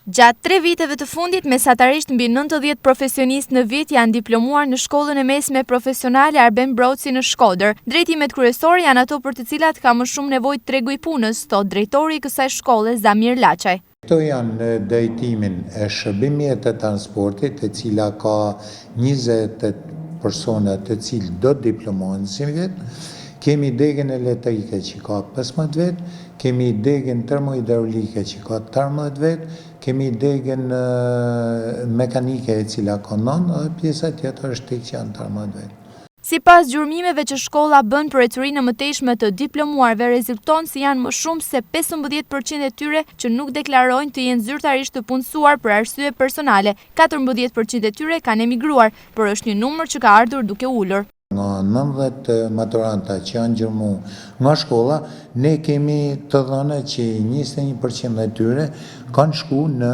Gjatë 3 viteve të fundit, mesatarisht mbi 90 profesionistë në vit janë diplomuar në shkollën e mesme profesionale Arben Broci në Shkodër. Drejtimet kryesore janë ato për të cilat ka më shumë nevojë tregu i punës, thot drejtori i kësaj shkolle Zamir Laçaj. Këto janë në drejtimin e shërbimit të transportit, e cila ka 20 persona të cilë do të diplomohen si vit. Kemi degën elektrike që ka 15 vjet, kemi degën termohidraulike që ka 13 vjet, kemi degën mekanike e cila ka 9 dhe pjesa tjetër është tek që janë 13 vjet. Sipas gjurmimeve që shkolla bën për ecurinë e mëtejshme të diplomuarve, rezulton se janë më shumë se 15% e tyre që nuk deklarojnë të jenë zyrtarisht të punësuar për arsye personale. 14% e tyre kanë emigruar, por është një numër që ka ardhur duke ulur. Nga 90 maturanta që janë gjurmu nga shkolla, ne kemi të dhënë që 21% e tyre kanë shku në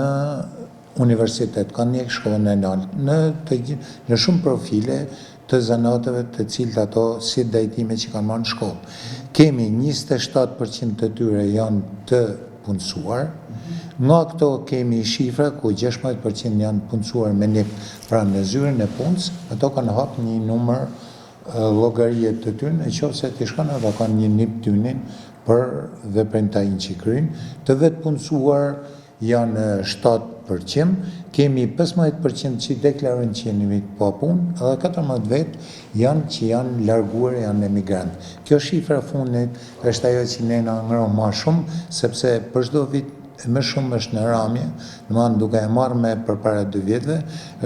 universitet, kanë një shkollën e lartë, në shumë profile të zanateve të cilët ato si drejtime që kanë marrë në shkollë. Kemi 27% të tyre janë të punësuar, nga këto kemi shifra ku 16% janë punësuar me NIP, pra në zyrën e punës, ato kanë hapë një numër llogariet të tyre, në qoftë se të shkon ata kanë një NIP tynin për veprimtarinë që kryjnë, të vetë punësuar janë 7%, kemi 15% që deklarojnë që jeni pa punë, edhe 14 vetë janë që janë larguar, janë emigrantë. Kjo shifra fundit është ajo që ne na ngron më shumë, sepse për çdo vit më shumë është në ramje, domethënë duke e marrë me përpara 2 vjetëve,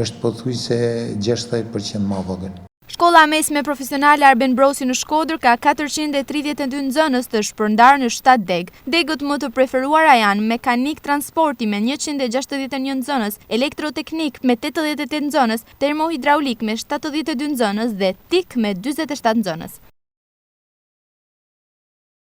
është pothuajse 60% më vogël. Shkolla mesme profesionale Arben Broci në Shkodër ka 432 nxënës të shpërndarë në 7 degë. Degët më të preferuara janë mekanik transporti me 161 nxënës, elektroteknik me 88 nxënës, termohidraulik me 72 nxënës dhe TIK me 47 nxënës.